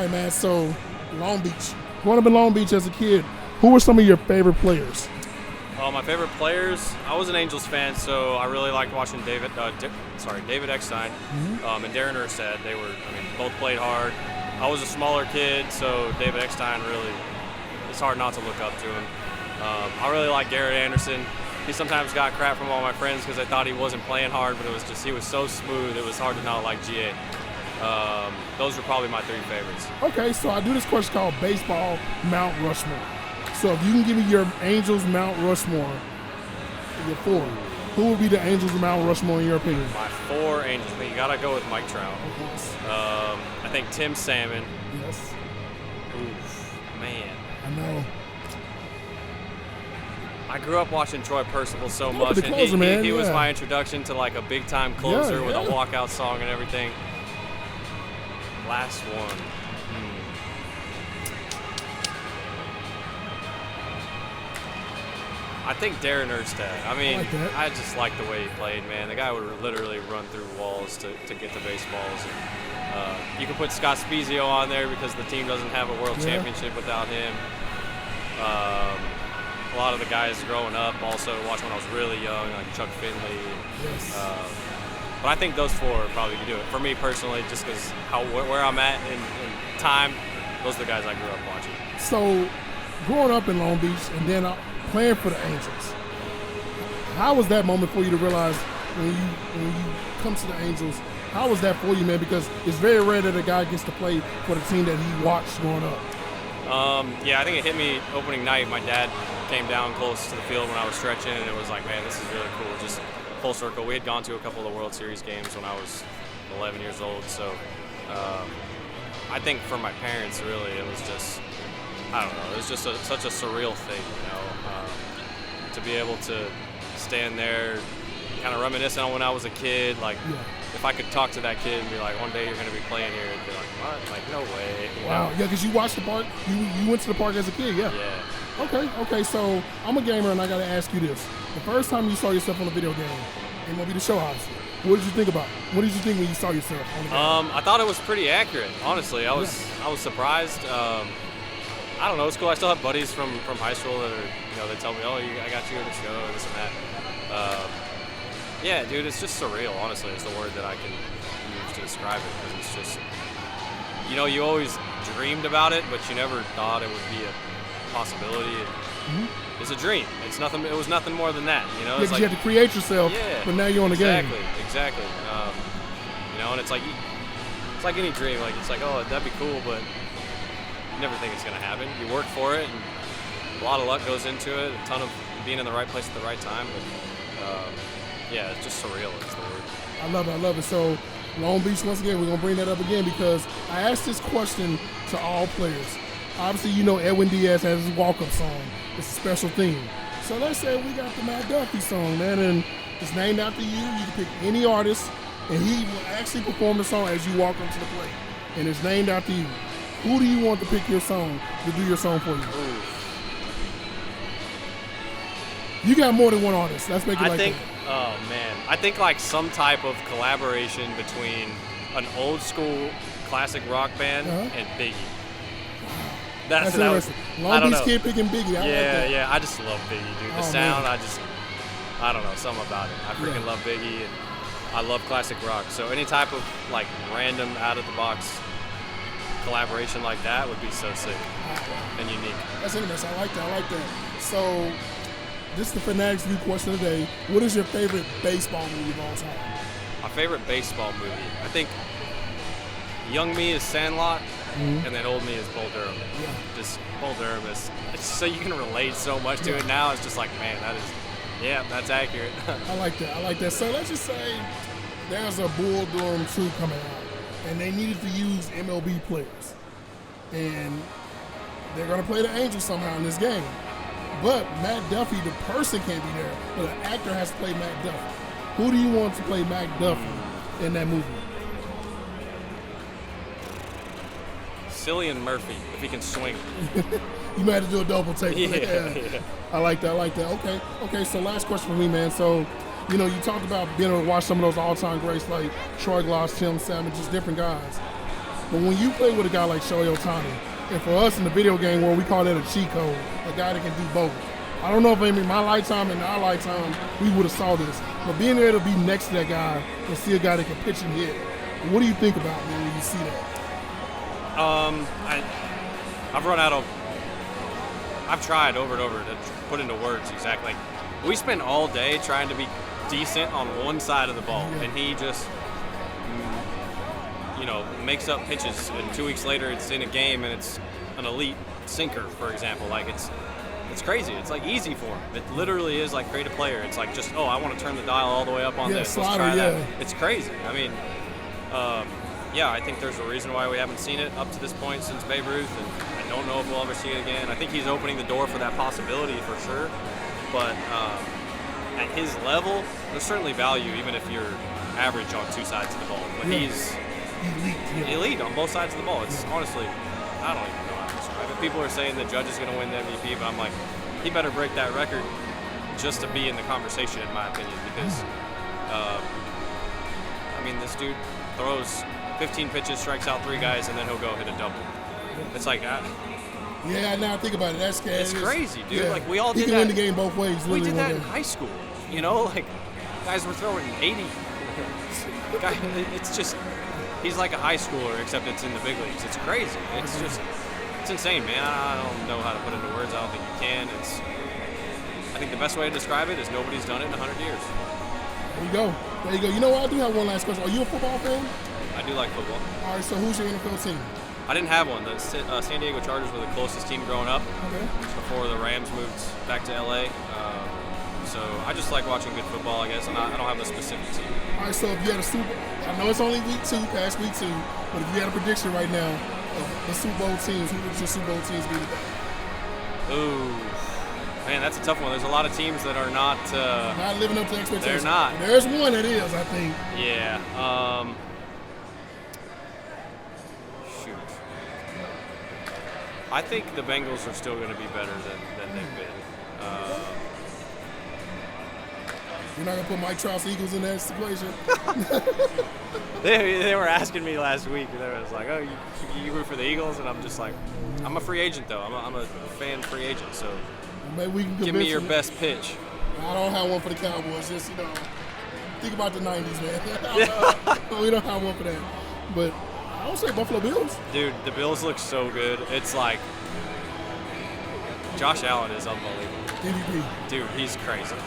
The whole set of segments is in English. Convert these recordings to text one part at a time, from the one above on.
right, man. So, Long Beach. Growing up in Long Beach as a kid, who were some of your favorite players? My favorite players, I was an Angels fan, so I really liked watching David Eckstein and Darren Erstad. Both played hard. I was a smaller kid, so David Eckstein really, it's hard not to look up to him. I really like Garrett Anderson. He sometimes got crap from all my friends because they thought he wasn't playing hard, but it was just, he was so smooth, it was hard to not like GA. Those were probably my three favorites. Okay, so I do this question called Baseball Mount Rushmore. So if you can give me your Angels Mount Rushmore, your four, who would be the Angels Mount Rushmore in your opinion? My four Angels, you gotta go with Mike Trout. Of course. I think Tim Salmon. Yes. Oof, man. I know. I grew up watching Troy Percival so much, and closer, he was my introduction to like a big time closer with a walkout song and everything. Last one. I think Darren Erstad. I just like the way he played, man. The guy would literally run through walls to get to baseballs. And, you can put Scott Spezio on there because the team doesn't have a world championship without him. A lot of the guys growing up also watched when I was really young, like Chuck Finley. Yes. But I think those four probably could do it. For me personally, just because where I'm at in time, those are the guys I grew up watching. So, growing up in Long Beach and then playing for the Angels, how was that moment for you to realize when you come to the Angels? How was that for you, man? Because it's very rare that a guy gets to play for the team that he watched growing up. I think it hit me opening night. My dad came down close to the field when I was stretching, and it was like, man, this is really cool. Just full circle. We had gone to a couple of the World Series games when I was 11 years old, so I think for my parents, really, it was just, I don't know, it was just such a surreal thing, to be able to stand there, kind of reminiscing on when I was a kid, like, if I could talk to that kid and be like, one day you're going to be playing here, and be like, what? Like, no way. Wow, yeah, because you watched the park, you went to the park as a kid, yeah. Okay, so I'm a gamer and I got to ask you this. The first time you saw yourself on a video game, MLB The Show, obviously, what did you think about it? What did you think when you saw yourself on the game? I thought it was pretty accurate, honestly. I was surprised. I don't know, it's cool. I still have buddies from high school that are, they tell me, oh, I got you in the show, this and that. Yeah, dude, it's just surreal, honestly, is the word that I can use to describe it, because it's just, you always dreamed about it, but you never thought it would be a possibility. It's a dream. It was nothing more than that, It's like, you had to create yourself, but now you're on the game. Exactly. And it's like any dream. Like, it's like, oh, that'd be cool, but you never think it's going to happen. You work for it, and a lot of luck goes into it, a ton of being in the right place at the right time, but it's just surreal is the word. I love it. So, Long Beach, once again, we're going to bring that up again because I asked this question to all players. Obviously, Edwin Diaz has his walk-up song. It's a special theme. So let's say we got the Matt Duffy song, man, and it's named after you. You can pick any artist, and he will actually perform the song as you walk onto the plate. And it's named after you. Who do you want to pick your song, to do your song for you? Ooh. You got more than one artist. Let's make it that. Oh, man. I think like some type of collaboration between an old school classic rock band and Biggie. That's interesting. Long Beach kid picking Biggie. I like that. Yeah. I just love Biggie, dude. The sound, man. I don't know, something about it. I freaking love Biggie, and I love classic rock. So any type of like random out of the box collaboration like that would be so sick and unique. That's interesting. I like that. So this is the Fanatics View question of the day. What is your favorite baseball movie of all time? My favorite baseball movie, I think young me is Sandlot, and then old me is Bull Durham. Yeah. Just Bull Durham it's so you can relate so much to it now. It's just like, man, that's accurate. I like that. So let's just say there's a Bull Durham 2 coming out, and they needed to use MLB players, and they're going to play the Angels somehow in this game. But Matt Duffy, the person, can't be there, but an actor has to play Matt Duffy. Who do you want to play Matt Duffy in that movie? Cillian Murphy, if he can swing. You might have to do a double take. Yeah. I like that. Okay. So last question for me, man. So, you talked about being able to watch some of those all-time greats like Troy Glaus, Tim Salmon, just different guys. But when you play with a guy like Shohei Ohtani, and for us in the video game world, we call that a cheat code, a guy that can do both. I don't know if in my lifetime and our lifetime we would have saw this, but being able to be next to that guy and see a guy that can pitch and hit, what do you think about, man, when you see that? I've tried over and over to put into words exactly. Like, we spend all day trying to be decent on one side of the ball, and he just, makes up pitches, and 2 weeks later it's in a game and it's an elite sinker, for example. Like, it's crazy. It's like easy for him. It literally is like create a player. It's like just, I want to turn the dial all the way up on this. Slider, let's try that. It's crazy. I mean, I think there's a reason why we haven't seen it up to this point since Babe Ruth, and I don't know if we'll ever see it again. I think he's opening the door for that possibility for sure, but at his level, there's certainly value even if you're average on two sides of the ball. But he's elite on both sides of the ball. It's honestly, I don't even know how to describe it. People are saying the Judge is going to win the MVP, but I'm like, he better break that record just to be in the conversation, in my opinion, because this dude throws 15 pitches, strikes out 3 guys, and then he'll go hit a double. It's like, now I think about it. That's scary. It's crazy, dude. Yeah. Like, we all did that. He can win the game both ways. We did that in high school. Like, guys were throwing 80. It's just, he's like a high schooler, except it's in the big leagues. It's crazy. It's insane, man. I don't know how to put it into words. I don't think you can. I think the best way to describe it is nobody's done it in 100 years. There you go. You know what? I do have one last question. Are you a football fan? I do like football. All right, so who's your NFL team? I didn't have one. The San Diego Chargers were the closest team growing up before the Rams moved back to LA. So I just like watching good football, I guess. I don't have a specific team. All right, so if you had a Super Bowl, I know it's only past week 2, but if you had a prediction right now of the Super Bowl teams, who would your Super Bowl teams be today? Ooh, man, that's a tough one. There's a lot of teams that are not living up to expectations. They're not. There's one that is, I think. Yeah. I think the Bengals are still going to be better than they've been. You're not going to put Mike Trout's Eagles in that situation? They were asking me last week, and they was like, "Oh, you root for the Eagles?" And I'm just like, "I'm a free agent, though. I'm a fan free agent. So maybe we can give me your best pitch." I don't have one for the Cowboys. Just think about the '90s, man. We don't have one for that. But I would say Buffalo Bills. Dude, the Bills look so good. It's like Josh Allen is unbelievable. MVP. Dude, he's crazy.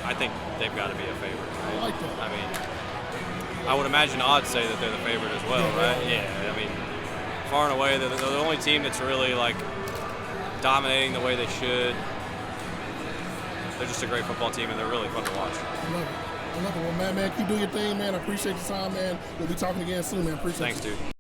I think they've got to be a favorite. Right? I like that. I mean, I would imagine odds say that they're the favorite as well, right? Yeah. I mean, far and away, they're the only team that's really like dominating the way they should. They're just a great football team, and they're really fun to watch. I love it. Well, man, keep doing your thing, man. I appreciate the time, man. We'll be talking again soon, man. Appreciate it. Thanks, dude.